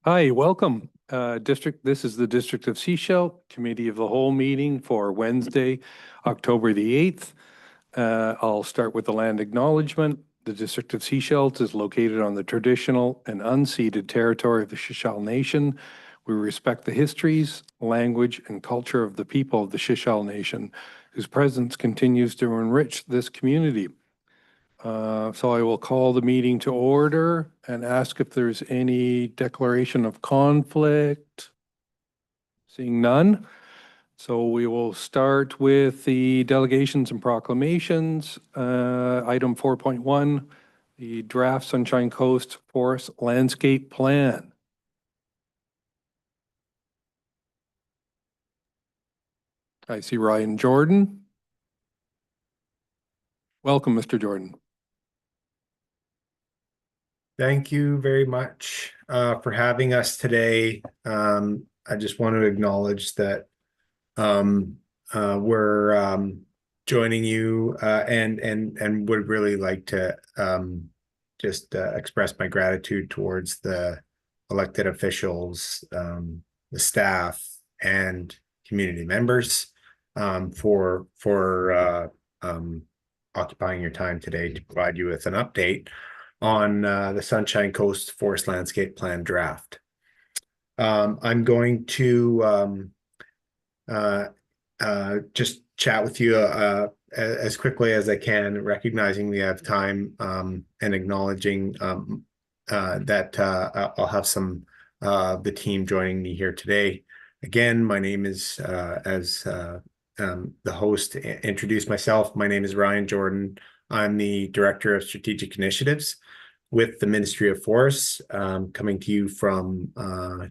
Hi, welcome. This is the District of Sechelt Committee of the Whole meeting for Wednesday, October the 8th. I'll start with the land acknowledgement. The District of Sechelt is located on the traditional and unceded territory of the Sechelt Nation. We respect the histories, language, and culture of the people of the Sechelt Nation, whose presence continues to enrich this community. So I will call the meeting to order and ask if there's any declaration of conflict. Seeing none. So we will start with the delegations and proclamations. Item 4.1, the draft Sunshine Coast Forest Landscape Plan. I see Ryan Jordan. Welcome, Mr. Jordan. Thank you very much for having us today. I just want to acknowledge that we're joining you and would really like to just express my gratitude towards the elected officials, the staff, and community members for occupying your time today to provide you with an update on the Sunshine Coast Forest Landscape Plan draft. I'm going to just chat with you as quickly as I can, recognizing we have time and acknowledging that I'll have some the team joining me here today. Again, my name is, as the host introduced myself, my name is Ryan Jordan. I'm the Director of Strategic Initiatives with the Ministry of Forests, coming to you from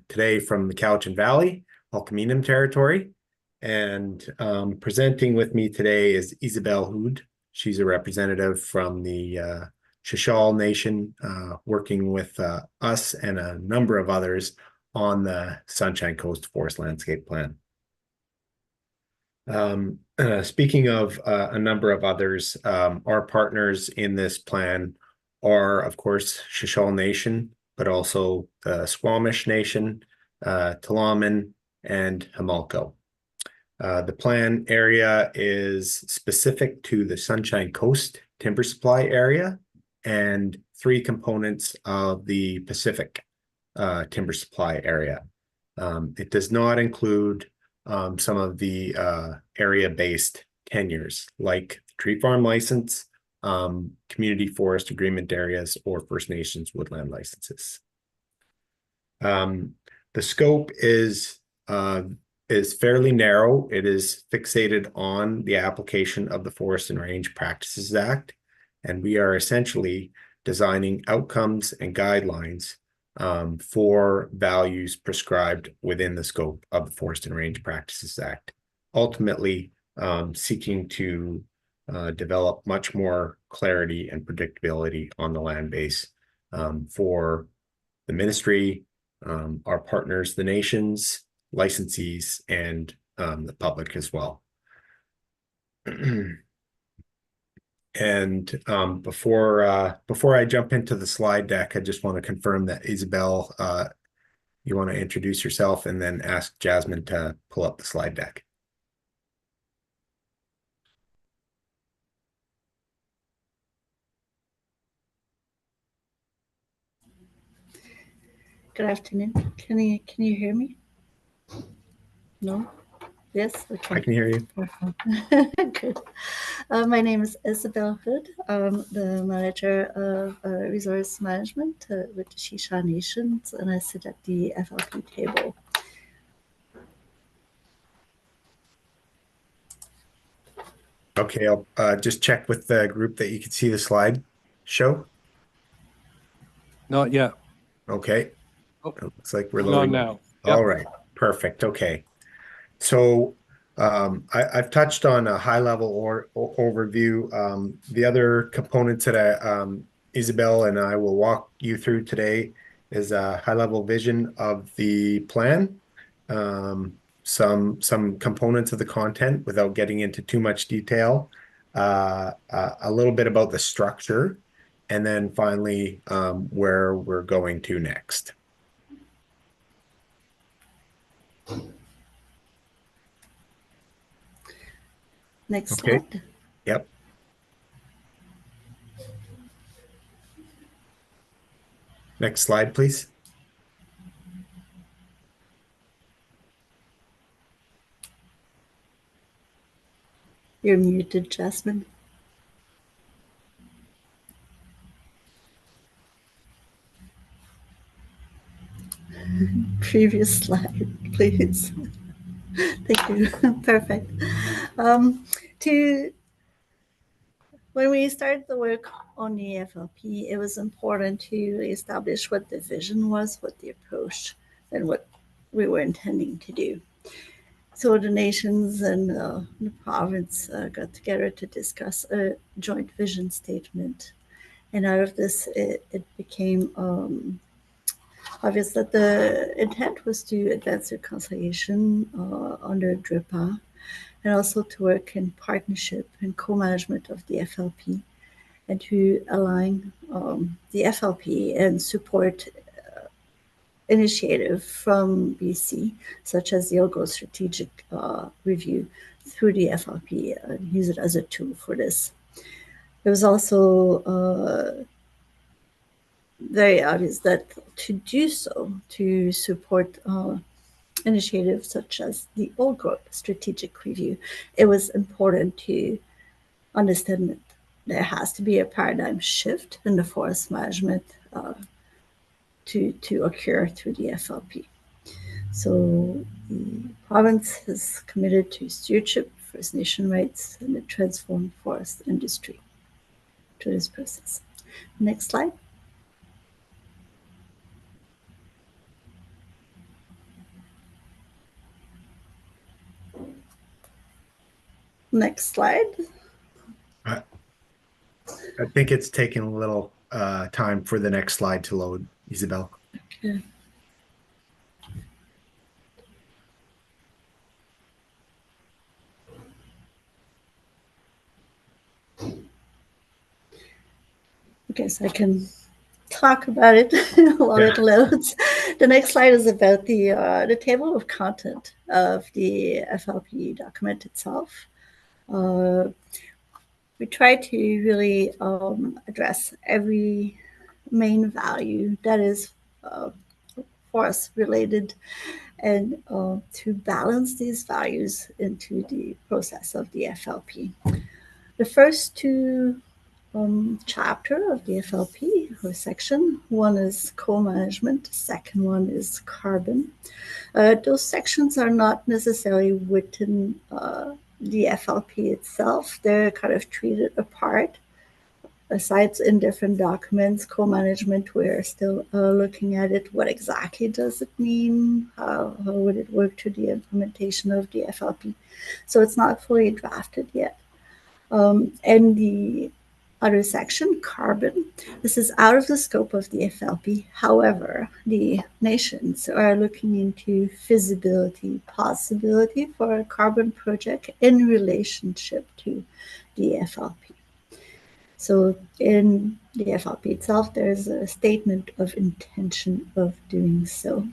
today from the Cowichan Valley, Halkamenim territory. And presenting with me today is Isabelle Hood. She's a representative from the Sechelt Nation, working with us and a number of others on the Sunshine Coast Forest Landscape Plan. Speaking of a number of others, our partners in this plan are, of course, Sechelt Nation, but also the Squamish Nation, Tla'amin, and Jamalco. The plan area is specific to the Sunshine Coast timber supply area and 3 components of the Pacific timber supply area. It does not include some of the area-based tenures like the tree farm license, community forest agreement areas, or First Nations woodland licenses. The scope is fairly narrow. It is fixated on the application of the Forest and Range Practices Act, and we are essentially designing outcomes and guidelines for values prescribed within the scope of the Forest and Range Practices Act, ultimately seeking to develop much more clarity and predictability on the land base for the ministry, our partners, the nations, licensees, and the public as well. And before I jump into the slide deck, I just want to confirm that Isabelle, you want to introduce yourself and then ask Jasmine to pull up the slide deck. Good afternoon. Can you hear me? No? Yes? Okay. I can hear you. Good. My name is Isabelle Hood. I'm the manager of resource management with the Sechelt Nations, and I sit at the FLP table. Okay, I'll just check with the group that you can see the slide show. Not yet. Okay. Oh, it looks like we're loading loading now. All Yep. right, perfect. Okay. So I've touched on a high-level overview. The other components that Isabelle and I will walk you through today is a high-level vision of the plan, some components of the content without getting into too much detail, a little bit about the structure, and then finally where we're going to next. Next Okay. slide. Yep. Next slide, please. You're muted, Jasmine. Previous slide, please. Thank you. Perfect. When we started the work on the FLP, it was important to establish what the vision was, what the approach, and what we were intending to do. So the nations and the province got together to discuss a joint vision statement. And out of this, it became obvious that the intent was to advance reconciliation under DRIPA, and also to work in partnership and co-management of the FLP, and to align the FLP and support initiative from BC, such as the Old Growth Strategic Review through the FLP, and use it as a tool for this. It was also very obvious that to do so, to support initiatives such as the Old Growth Strategic Review, it was important to understand that there has to be a paradigm shift in the forest management to occur through the FLP. So the province is committed to stewardship, First Nation rights, and the transformed forest industry through this process. Next slide. Next slide. I think it's taking a little time for the next slide to load, Isabel. Okay. Okay, so I can talk about it while it loads. The next slide is about the table of content of the FLP document itself. We try to really address every main value that is forest related, and to balance these values into the process of the FLP. The first two chapter of the FLP, or section, one is co-management, the second one is carbon. Those sections are not necessarily within the FLP itself. They're kind of treated apart. Aside in different documents, co-management, we're still looking at it. What exactly does it mean? How would it work to the implementation of the FLP? So it's not fully drafted yet. And the other section, carbon, this is out of the scope of the FLP. However, the nations are looking into feasibility, possibility for a carbon project in relationship to the FLP. So in the FLP itself, there's a statement of intention of doing so.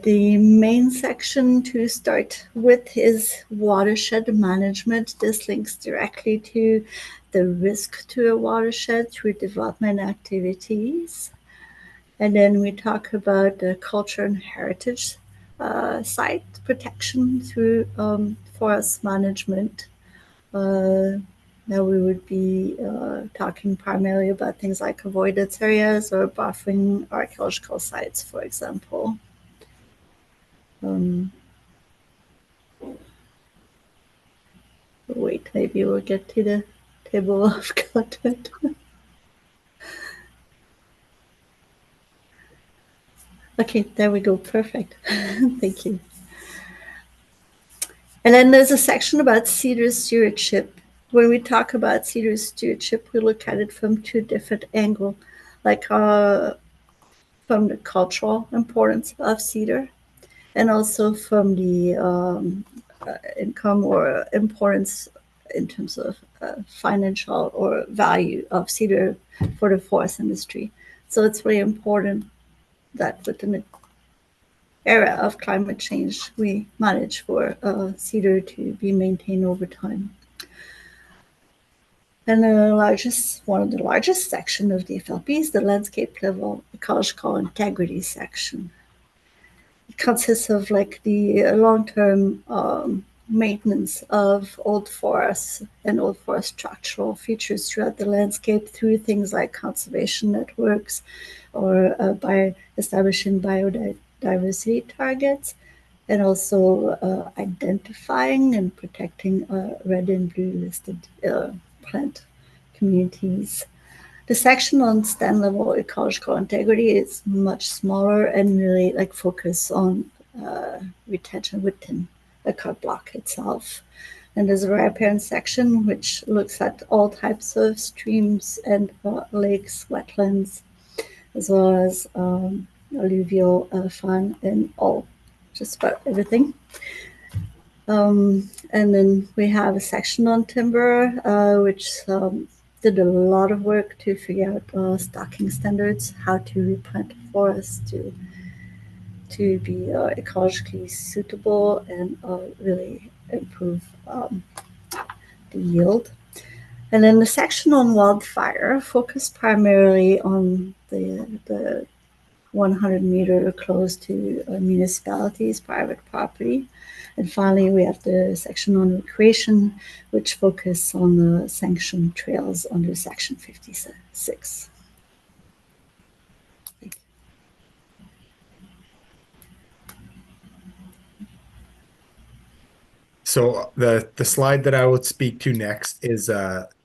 The main section to start with is watershed management. This links directly to the risk to a watershed through development activities. And then we talk about the culture and heritage site protection through forest management. Now we would be talking primarily about things like avoidance areas or buffering archaeological sites, for example. Wait, maybe we'll get to the table of content. Okay, there we go. Perfect. Thank you. And then there's a section about cedar stewardship. When we talk about cedar stewardship, we look at it from two different angles, like from the cultural importance of cedar, and also from the income or importance in terms of financial or value of cedar for the forest industry. So it's really important that within era of climate change, we manage for cedar to be maintained over time. And one of the largest section of the FLP is the landscape level ecological integrity section. It consists of like the long-term maintenance of old forests and old forest structural features throughout the landscape through things like conservation networks or by establishing biodiversity targets, and also identifying and protecting red and blue listed plant communities. The section on stand level ecological integrity is much smaller and really like focus on retention within the cut block itself. And there's a riparian section which looks at all types of streams and lakes, wetlands, as well as alluvial fund and just about everything. And then we have a section on timber, which did a lot of work to figure out stocking standards, how to replant forests to be ecologically suitable and really improve the yield. And then the section on wildfire focused primarily on the 100-meter close to municipalities, private property. And finally, we have the section on recreation, which focus on the sanctioned trails under Section 56. So the slide that I would speak to next is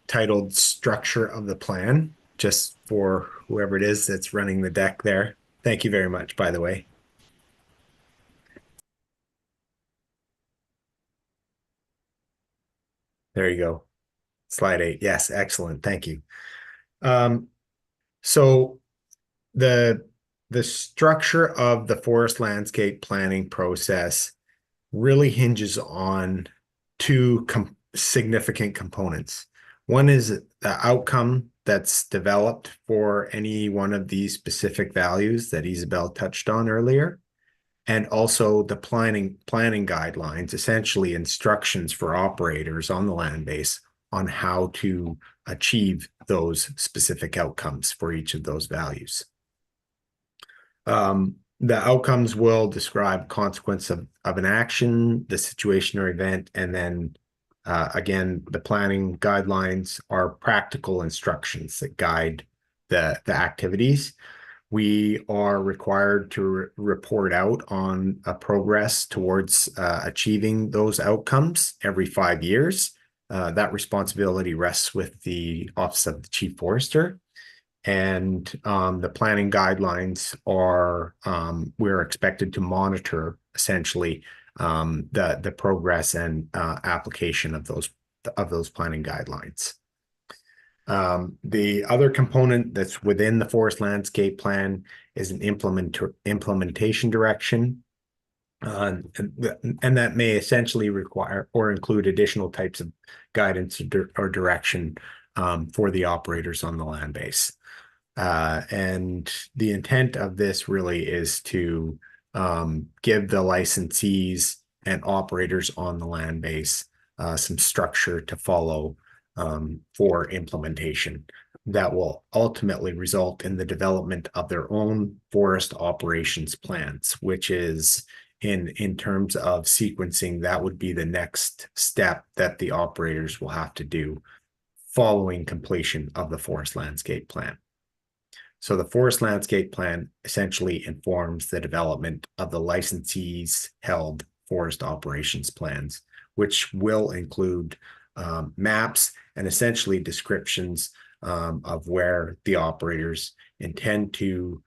titled Structure of the Plan, just for whoever it is that's running the deck there. Thank you very much, by the way. There you go. Slide 8. Yes, excellent. Thank you. So the structure of the forest landscape planning process really hinges on two significant components. One is the outcome that's developed for any one of these specific values that Isabel touched on earlier, and also the planning guidelines, essentially instructions for operators on the land base on how to achieve those specific outcomes for each of those values. The outcomes will describe consequence of an action, the situation or event, and then again, the planning guidelines are practical instructions that guide the activities. We are required to report out on a progress towards achieving those outcomes every 5 years. That responsibility rests with the Office of the Chief Forester. And the planning guidelines are, we're expected to monitor essentially the progress and application of those planning guidelines. The other component that's within the forest landscape plan is an implementation direction. And that may essentially require or include additional types of guidance or direction for the operators on the land base. And the intent of this really is to give the licensees and operators on the land base some structure to follow for implementation that will ultimately result in the development of their own forest operations plans, which is in terms of sequencing, that would be the next step that the operators will have to do following completion of the forest landscape plan. So the forest landscape plan essentially informs the development of the licensees held forest operations plans, which will include maps and essentially descriptions of where the operators intend to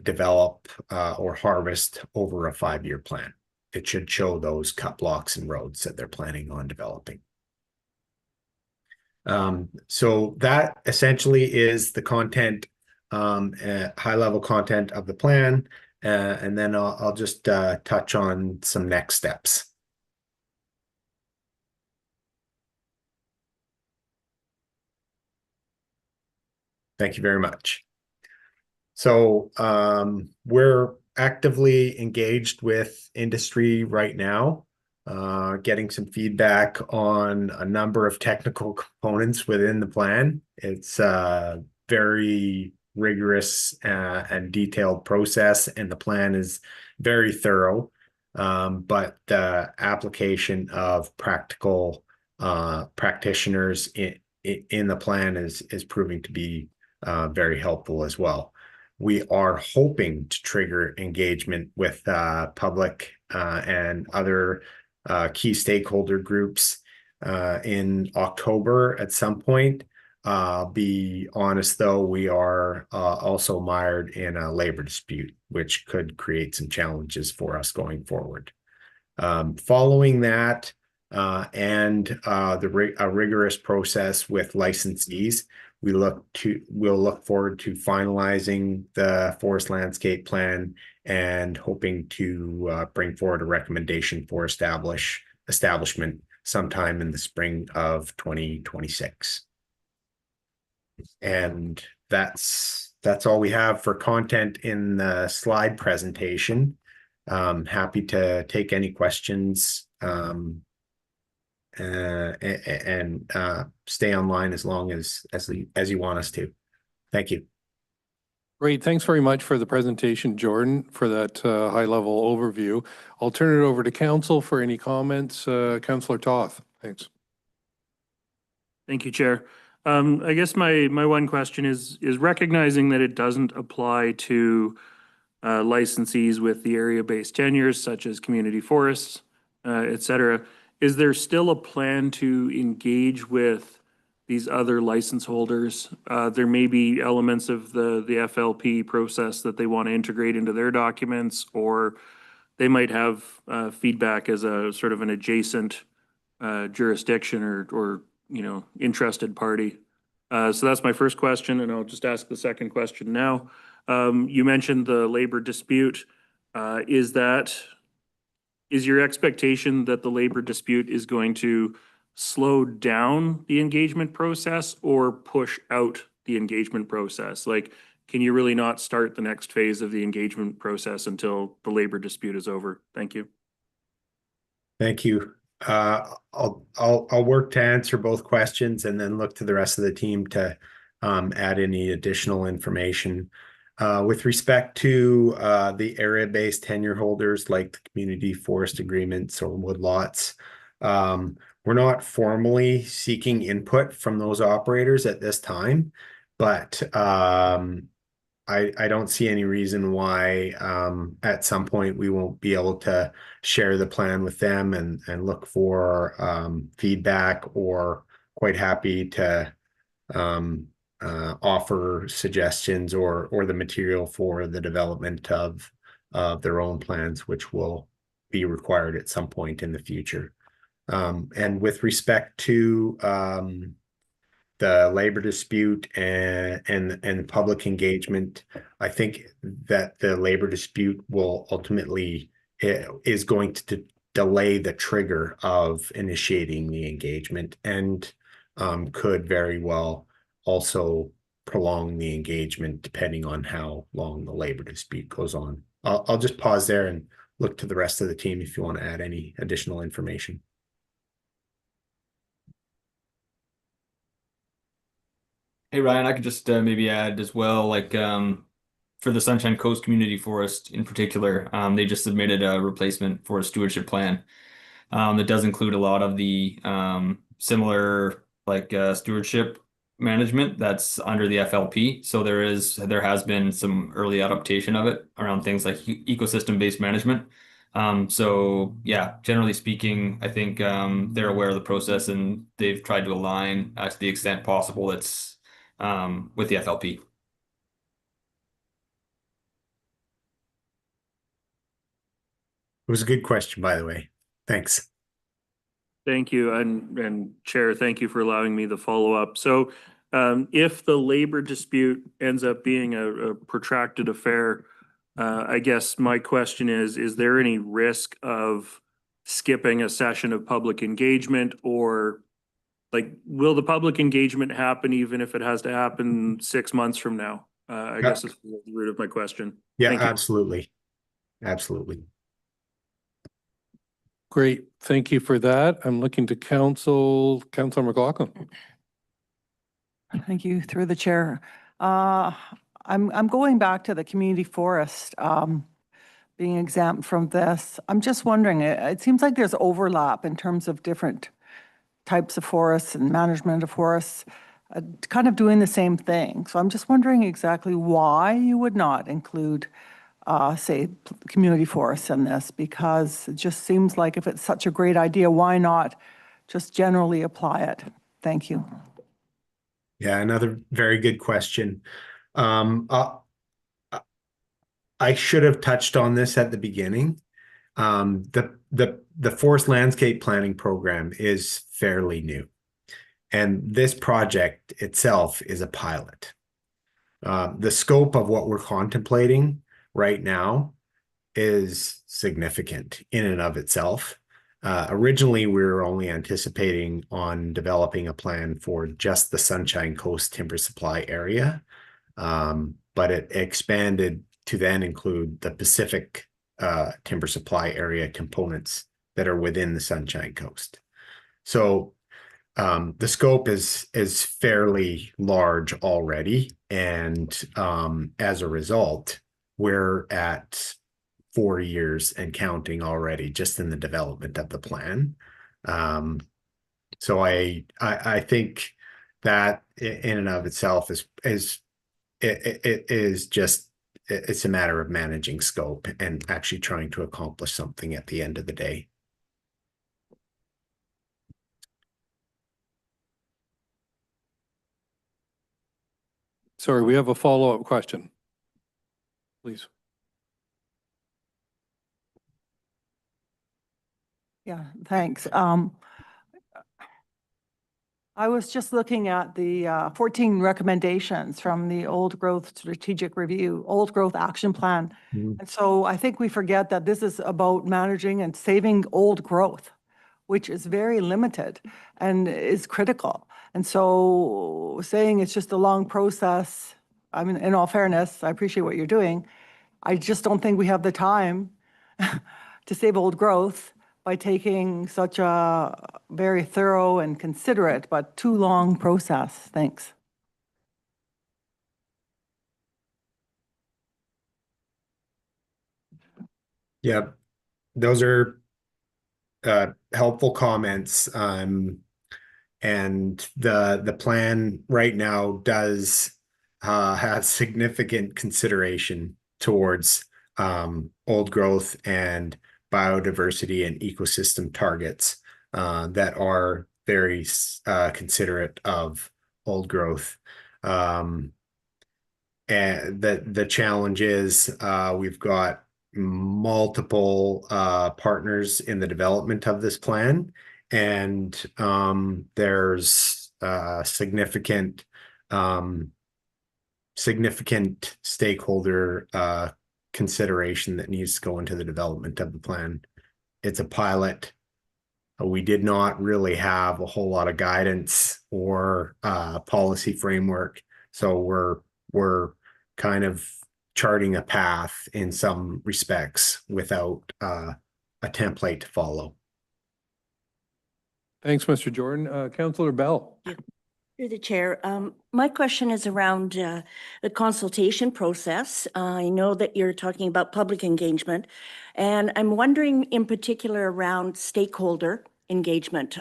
develop or harvest over a 5-year plan. It should show those cut blocks and roads that they're planning on developing. So that essentially is the content, high-level content of the plan, and then I'll just touch on some next steps. Thank you very much. So we're actively engaged with industry right now, getting some feedback on a number of technical components within the plan. It's a very rigorous and detailed process, and the plan is very thorough. But the application of practical practitioners in the plan is proving to be very helpful as well. We are hoping to trigger engagement with public and other key stakeholder groups in October at some point. Be honest though, we are also mired in a labor dispute, which could create some challenges for us going forward. Following that, and a rigorous process with licensees, we'll look forward to finalizing the forest landscape plan and hoping to bring forward a recommendation for establishment sometime in the spring of 2026. And that's all we have for content in the slide presentation. Happy to take any questions and stay online as long as you want us to. Thank you. Great. Thanks very much for the presentation, Jordan, for that high-level overview. I'll turn it over to council for any comments. Councillor Toth, thanks. Thank you, Chair. I guess my one question is recognizing that it doesn't apply to licensees with the area-based tenures, such as community forests, et cetera. Is there still a plan to engage with these other license holders? There may be elements of the FLP process that they want to integrate into their documents, or they might have feedback as a sort of an adjacent jurisdiction or interested party. So that's my first question, and I'll just ask the second question now. You mentioned the labor dispute. Is your expectation that the labor dispute is going to slow down the engagement process or push out the engagement process? Like, can you really not start the next phase of the engagement process until the labor dispute is over? Thank you. Thank you. I'll work to answer both questions and then look to the rest of the team to add any additional information. With respect to the area-based tenure holders, like the community forest agreements or woodlots, we're not formally seeking input from those operators at this time, but I don't see any reason why at some point we won't be able to share the plan with them and look for feedback, or quite happy to offer suggestions or the material for the development of their own plans, which will be required at some point in the future. And with respect to the labor dispute and public engagement, I think that the labor dispute will ultimately is going to delay the trigger of initiating the engagement, and could very well also prolong the engagement depending on how long the labor dispute goes on. I'll just pause there and look to the rest of the team if you want to add any additional information. Hey, Ryan, I could just maybe add as well, like for the Sunshine Coast Community Forest in particular, they just submitted a replacement for a stewardship plan that does include a lot of the similar stewardship management that's under the FLP. So there has been some early adaptation of it around things like ecosystem-based management. So yeah, generally speaking, I think they're aware of the process and they've tried to align to the extent possible it's with the FLP. It was a good question, by the way. Thanks. Thank you. And Chair, thank you for allowing me the follow-up. So if the labor dispute ends up being a protracted affair, I guess my question is there any risk of skipping a session of public engagement, or like, will the public engagement happen even if it has to happen 6 months from now? I guess is the root of my question. Yeah, Thank you. absolutely. Absolutely. Great. Thank you for that. I'm looking to Councilor McLaughlin. Thank you, through the chair. I'm going back to the community forest being exempt from this. I'm just wondering, it seems like there's overlap in terms of different types of forests and management of forests, kind of doing the same thing. So I'm just wondering exactly why you would not include, say, community forests in this, because it just seems like if it's such a great idea, why not just generally apply it? Thank you. Yeah, another very good question. I should have touched on this at the beginning. The forest landscape planning program is fairly new, and this project itself is a pilot. The scope of what we're contemplating right now is significant in and of itself. Originally, we were only anticipating on developing a plan for just the Sunshine Coast timber supply area, but it expanded to then include the Pacific timber supply area components that are within the Sunshine Coast. So the scope is fairly large already, and as a result, we're at 4 years and counting already just in the development of the plan. So I think that in and of itself is just, it's a matter of managing scope and actually trying to accomplish something at the end of the day. Sorry, we have a follow-up question. Please. Yeah, thanks. I was just looking at the 14 recommendations from the Old Growth Strategic Review, Old Growth Action Plan. And so I think we forget that this is about managing and saving old growth, which is very limited and is critical. And so saying it's just a long process, I mean, in all fairness, I appreciate what you're doing. I just don't think we have the time to save old growth by taking such a very thorough and considerate but too long process. Thanks. Yeah, those are helpful comments. And the plan right now does have significant consideration towards old growth and biodiversity and ecosystem targets that are very considerate of old growth. And the challenge is we've got multiple partners in the development of this plan, and there's significant stakeholder consideration that needs to go into the development of the plan. It's a pilot. We did not really have a whole lot of guidance or policy framework, so we're kind of charting a path in some respects without a template to follow. Thanks, Mr. Jordan. Councillor Bell. Through the chair, my question is around the consultation process. I know that you're talking about public engagement, and I'm wondering in particular around stakeholder engagement,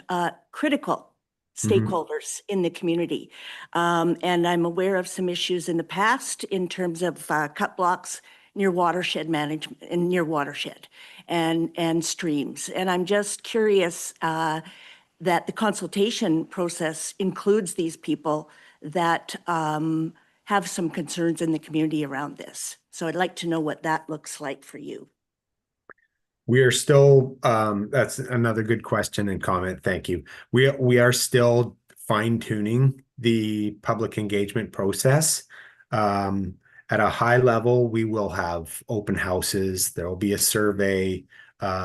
critical stakeholders in the community. And I'm aware of some issues in the past in terms of cut blocks near watershed management and near watershed and streams. And I'm just curious that the consultation process includes these people that have some concerns in the community around this. So I'd like to know what that looks like for you. We are still, that's another good question and comment. Thank you. We are still fine-tuning the public engagement process. At a high level, we will have open houses. There will be a survey,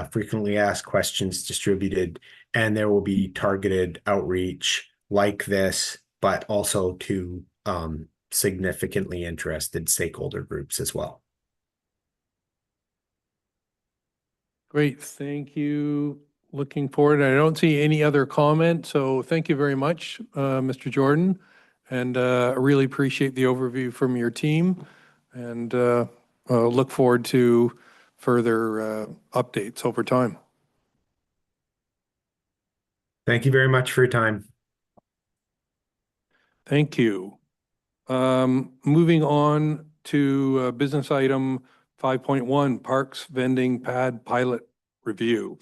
frequently asked questions distributed, and there will be targeted outreach like this, but also to significantly interested stakeholder groups as well. Great, thank you. Looking forward. I don't see any other comment, so thank you very much, Mr. Jordan. And I really appreciate the overview from your team and look forward to further updates over time. Thank you very much for your time. Thank you. Moving on to business item 5.1, Parks Vending Pad Pilot Review.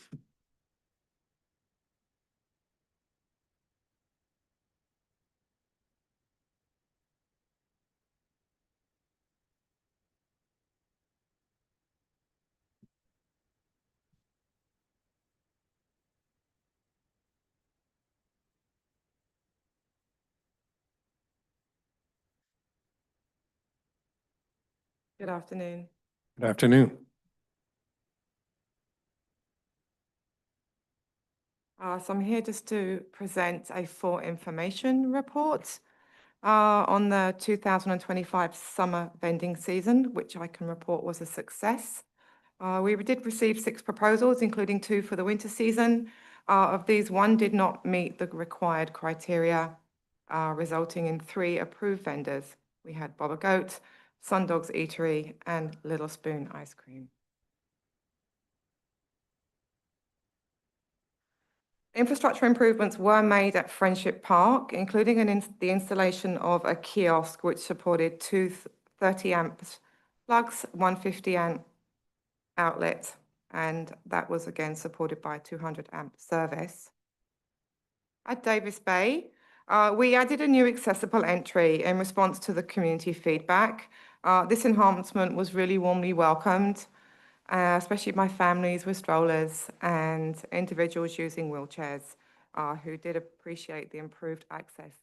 Good afternoon. Good afternoon. So I'm here just to present a full information report on the 2025 summer vending season, which I can report was a success. We did receive 6 proposals, including 2 for the winter season. Of these, 1 did not meet the required criteria, resulting in 3 approved vendors. We had Bob a Goat, Sundogs Eatery, and Little Spoon Ice Cream. Infrastructure improvements were made at Friendship Park, including the installation of a kiosk which supported 2 30-amp plugs, 1 50-amp outlet, and that was again supported by a 200-amp service. At Davis Bay, we added a new accessible entry in response to the community feedback. This enhancement was really warmly welcomed, especially by families with strollers and individuals using wheelchairs who did appreciate the improved access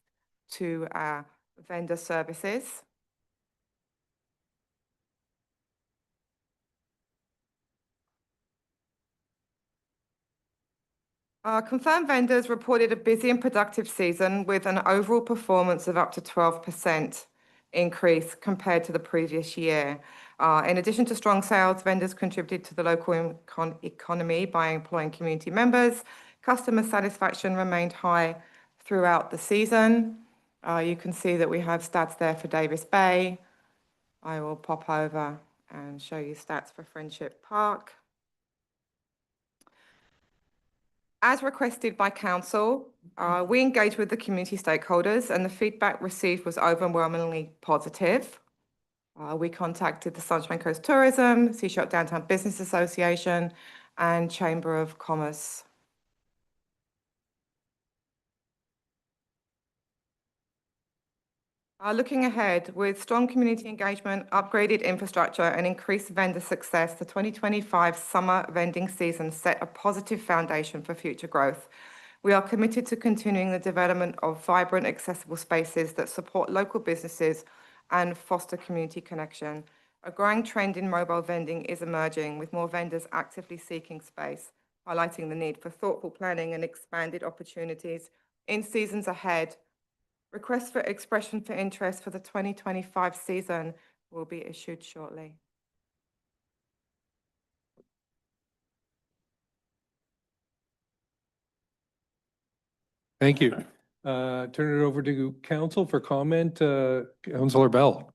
to our vendor services. Confirmed vendors reported a busy and productive season with an overall performance of up to 12% increase compared to the previous year. In addition to strong sales, vendors contributed to the local economy by employing community members. Customer satisfaction remained high throughout the season. You can see that we have stats there for Davis Bay. I will pop over and show you stats for Friendship Park. As requested by council, we engaged with the community stakeholders and the feedback received was overwhelmingly positive. We contacted the Sunshine Coast Tourism, Seashore Downtown Business Association, and Chamber of Commerce. Looking ahead, with strong community engagement, upgraded infrastructure, and increased vendor success, the 2025 summer vending season set a positive foundation for future growth. We are committed to continuing the development of vibrant, accessible spaces that support local businesses and foster community connection. A growing trend in mobile vending is emerging, with more vendors actively seeking space, highlighting the need for thoughtful planning and expanded opportunities in seasons ahead. Requests for expression for interest for the 2025 season will be issued shortly. Thank you. Turn it over to council for comment. Councillor Bell.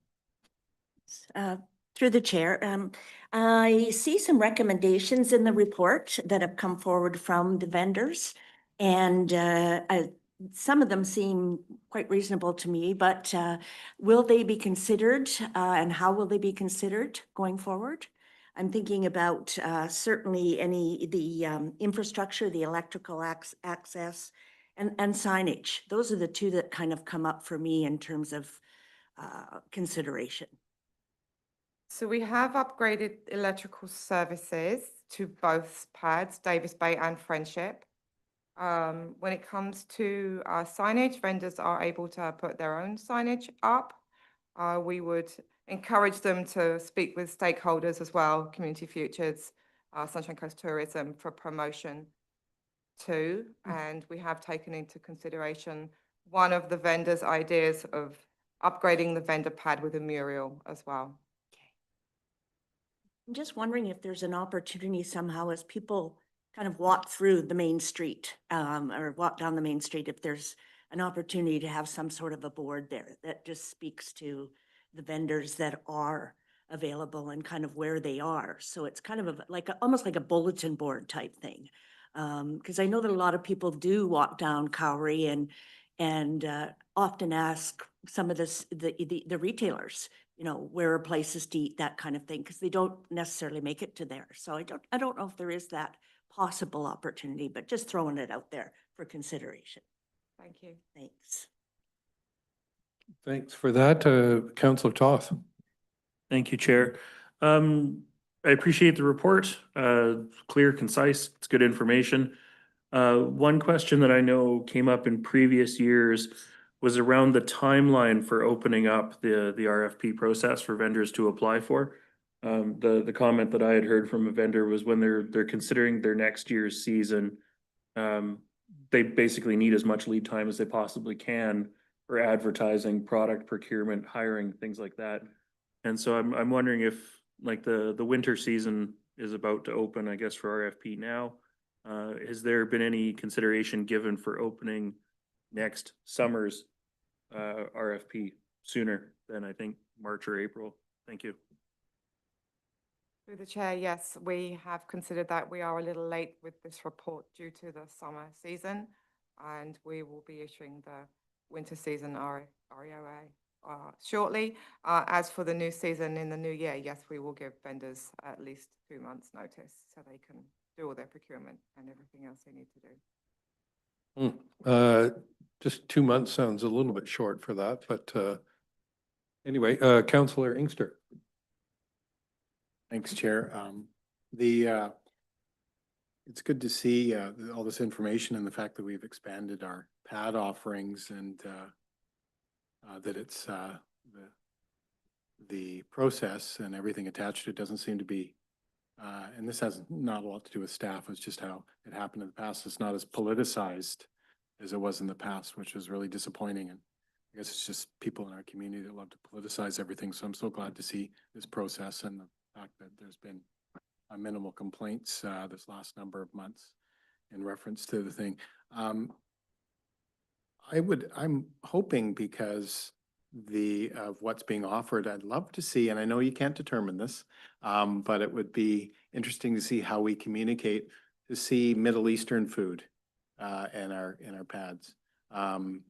Through the chair, I see some recommendations in the report that have come forward from the vendors, and some of them seem quite reasonable to me, but will they be considered and how will they be considered going forward? I'm thinking about certainly the infrastructure, the electrical access, and signage. Those are the 2 that kind of come up for me in terms of consideration. So we have upgraded electrical services to both pads, Davis Bay and Friendship. When it comes to signage, vendors are able to put their own signage up. We would encourage them to speak with stakeholders as well, Community Futures, Sunshine Coast Tourism for promotion too. And we have taken into consideration one of the vendors' ideas of upgrading the vendor pad with a mural as well. I'm just wondering if there's an opportunity somehow as people kind of walk through the main street, or walk down the main street, if there's an opportunity to have some sort of a board there that just speaks to the vendors that are available and kind of where they are. So it's kind of almost like a bulletin board type thing. Because I know that a lot of people do walk down Cowrie and often ask some of the retailers, where are places to eat, that kind of thing, because they don't necessarily make it to there. So I don't know if there is that possible opportunity, but just throwing it out there for consideration. Thank you. Thanks. Thanks for that, Councillor Toth. Thank you, Chair. I appreciate the report, clear, concise, it's good information. One question that I know came up in previous years was around the timeline for opening up the RFP process for vendors to apply for. The comment that I had heard from a vendor was when they're considering their next year's season, they basically need as much lead time as they possibly can for advertising, product procurement, hiring, things like that. And so I'm wondering if, like, the winter season is about to open, I guess, for RFP now. Has there been any consideration given for opening next summer's RFP sooner than, I think, March or April? Thank you. Through the chair, yes, we have considered that. We are a little late with this report due to the summer season, and we will be issuing the winter season REOA shortly. As for the new season in the new year, yes, we will give vendors at least 2 months' notice so they can do all their procurement and everything else they need to do. Just 2 months sounds a little bit short for that, but anyway, Councillor Inkster. Thanks, Chair. It's good to see all this information and the fact that we've expanded our pad offerings and that it's the process and everything attached to it doesn't seem to be, and this has not a lot to do with staff, it's just how it happened in the past. It's not as politicized as it was in the past, which was really disappointing. And I guess it's just people in our community that love to politicize everything. So I'm so glad to see this process and the fact that there's been minimal complaints this last number of months in reference to the thing. I'm hoping because of what's being offered, I'd love to see, and I know you can't determine this, but it would be interesting to see how we communicate to see Middle Eastern food in our pads. And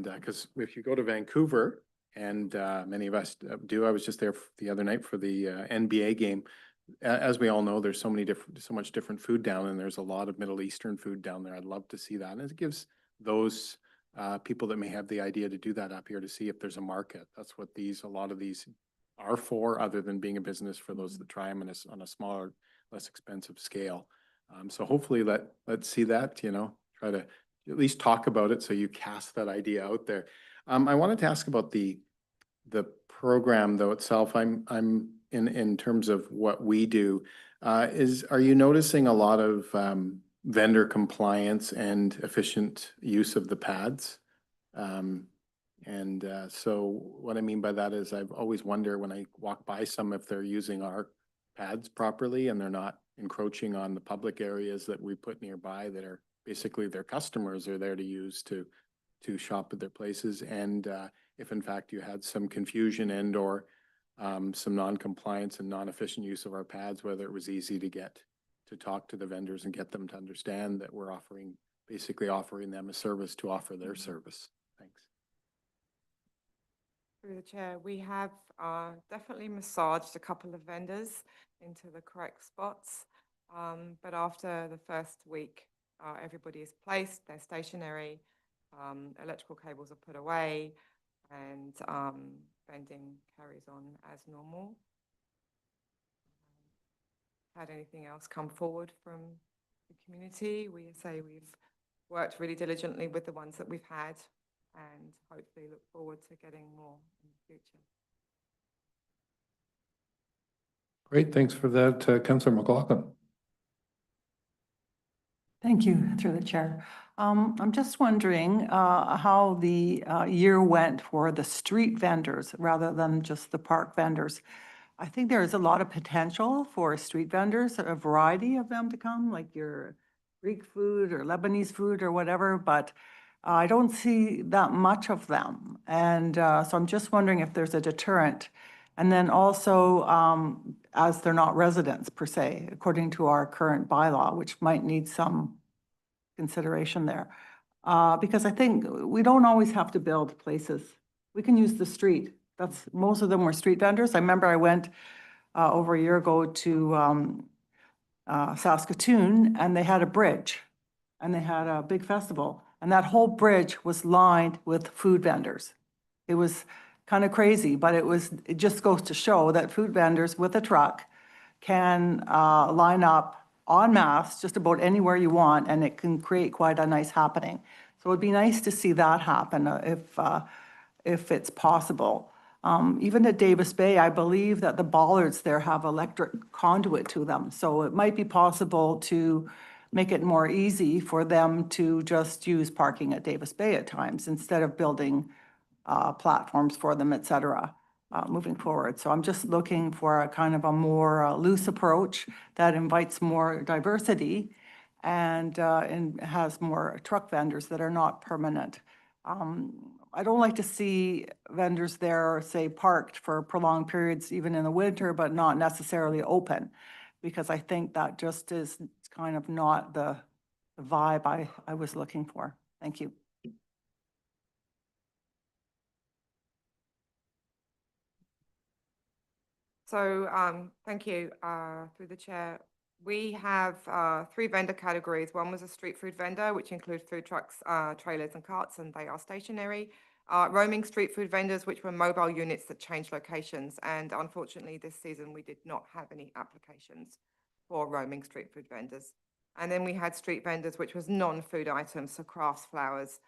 because if you go to Vancouver, and many of us do, I was just there the other night for the NBA game. As we all know, there's so much different food down, and there's a lot of Middle Eastern food down there. I'd love to see that, and it gives those people that may have the idea to do that up here to see if there's a market. That's what a lot of these are for, other than being a business for those that try them on a smaller, less expensive scale. So hopefully let's see that, try to at least talk about it so you cast that idea out there. I wanted to ask about the program though itself. I'm in terms of what we do, are you noticing a lot of vendor compliance and efficient use of the pads? So what I mean by that is I've always wondered when I walk by some if they're using our pads properly and they're not encroaching on the public areas that we put nearby that are basically their customers are there to use to shop at their places. And if in fact you had some confusion and or some non-compliance and non-efficient use of our pads, whether it was easy to get to talk to the vendors and get them to understand that we're basically offering them a service to offer their service. Thanks. Through the chair, we have definitely massaged a couple of vendors into the correct spots. But after the first week, everybody is placed, they're stationary, electrical cables are put away, and vending carries on as normal. Had anything else come forward from the community? We've worked really diligently with the ones that we've had and hopefully look forward to getting more in the future. Great, thanks for that, Councillor McLaughlin. Thank you, through the chair. I'm just wondering how the year went for the street vendors rather than just the park vendors. I think there is a lot of potential for street vendors, a variety of them to come, like your Greek food or Lebanese food or whatever, but I don't see that much of them. And so I'm just wondering if there's a deterrent. And then also, as they're not residents per se, according to our current bylaw, which might need some consideration there. Because I think we don't always have to build places. We can use the street. Most of them were street vendors. I remember I went over a year ago to Saskatoon, and they had a bridge, and they had a big festival, and that whole bridge was lined with food vendors. It was kind of crazy, but it just goes to show that food vendors with a truck can line up en masse just about anywhere you want, and it can create quite a nice happening. So it'd be nice to see that happen if it's possible. Even at Davis Bay, I believe that the bollards there have electric conduit to them. So it might be possible to make it more easy for them to just use parking at Davis Bay at times instead of building platforms for them, et cetera, moving forward. So I'm just looking for a kind of a more loose approach that invites more diversity and has more truck vendors that are not permanent. I don't like to see vendors there, say, parked for prolonged periods, even in the winter, but not necessarily open, because I think that just is kind of not the vibe I was looking for. Thank you. So, thank you, through the chair. We have 3 vendor categories. One was a street food vendor, which includes food trucks, trailers and carts, and they are stationary. Roaming street food vendors, which were mobile units that change locations. And unfortunately, this season, we did not have any applications for roaming street food vendors. And then we had street vendors, which was non-food items, so crafts, flowers,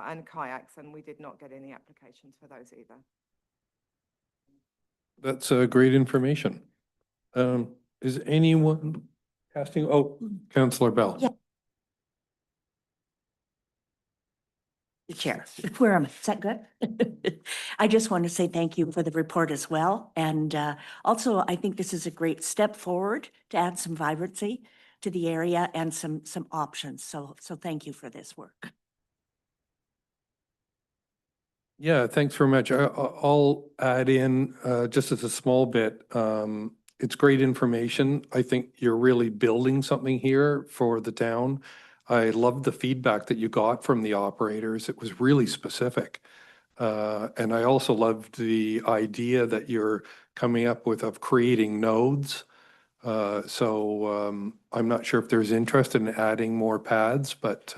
and kayaks, and we did not get any applications for those either. That's great information. Is anyone casting? Oh, Councillor Bell. Yeah. The chair, where am I? Is that good? I just want to say thank you for the report as well. And also, I think this is a great step forward to add some vibrancy to the area and some options. So thank you for this work. Yeah, thanks very much. I'll add in just as a small bit. It's great information. I think you're really building something here for the town. I loved the feedback that you got from the operators. It was really specific. And I also loved the idea that you're coming up with of creating nodes. So I'm not sure if there's interest in adding more pads, but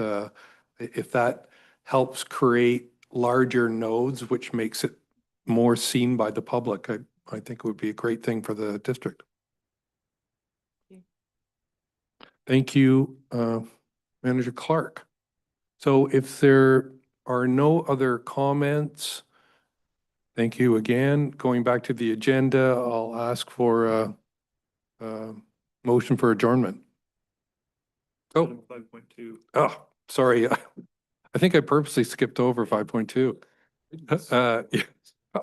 if that helps create larger nodes, which makes it more seen by the public, I think it would be a great thing for the district. Thank you, Manager Clark. So if there are no other comments, thank you again. Going back to the agenda, I'll ask for a motion for adjournment. Oh, 5.2. oh, sorry. I think I purposely skipped over 5.2. Yeah.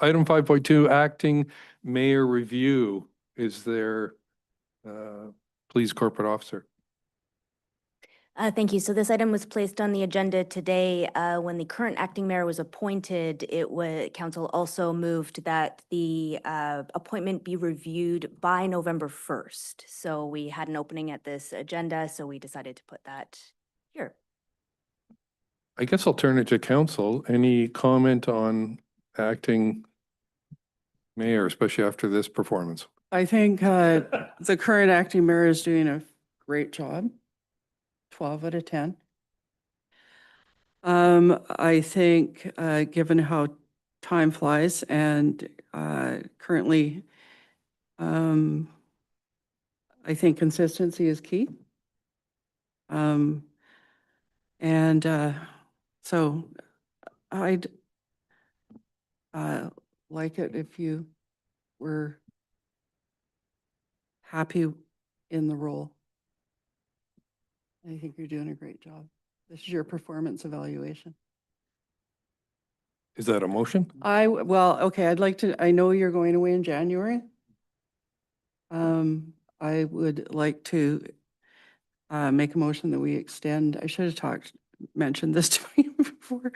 Item 5.2, acting mayor review. Is there, please, corporate officer? Thank you. So this item was placed on the agenda today. When the current acting mayor was appointed, council also moved that the appointment be reviewed by November 1st. So we had an opening at this agenda, so we decided to put that here. I guess I'll turn it to council. Any comment on acting mayor, especially after this performance? I think the current acting mayor is doing a great job. 12 out of 10. I think given how time flies and currently, I think consistency is key. So I'd like it if you were happy in the role. I think you're doing a great job. This is your performance evaluation. Is that a motion? Well, okay, I'd like to, I know you're going away in January. I would like to make a motion that we extend, I should have mentioned this to you before,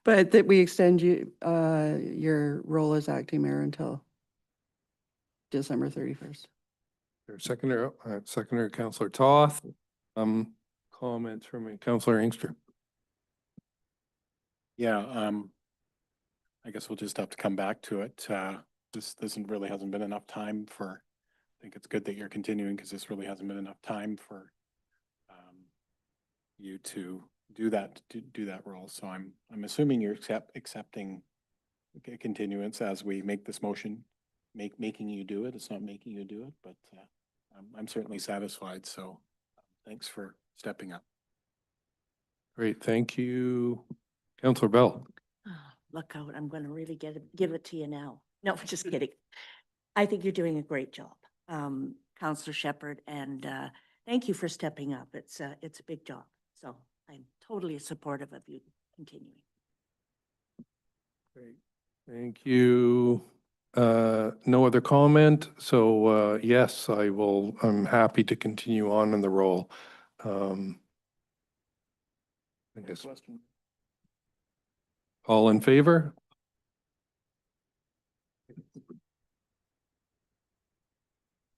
but that we extend your role as acting mayor until December 31st. Seconder, Councillor Toth. Comments from Councillor Inkster. Yeah, I guess we'll just have to come back to it. This really hasn't been enough time for, I think it's good that you're continuing because this really hasn't been enough time for you to do that role. So I'm assuming you're accepting a continuance as we make this motion, making you do it. It's not making you do it, but I'm certainly satisfied. So thanks for stepping up. Great, thank you. Councillor Bell. Oh, look out, I'm going to really give it to you now. No, just kidding. I think you're doing a great job, Councillor Shepherd, and thank you for stepping up. It's a big job. So I'm totally supportive of you continuing. Great, thank you. No other comment. So yes, I'm happy to continue on in the role. I guess. All in favor?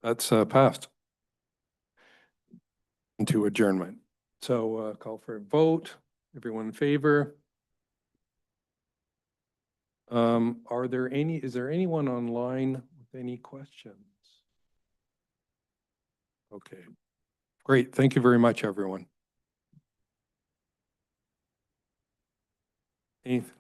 That's passed. Into adjournment. So call for a vote. Everyone in favor? Is there anyone online with any questions? Okay. Great. Thank you very much, everyone. Anything?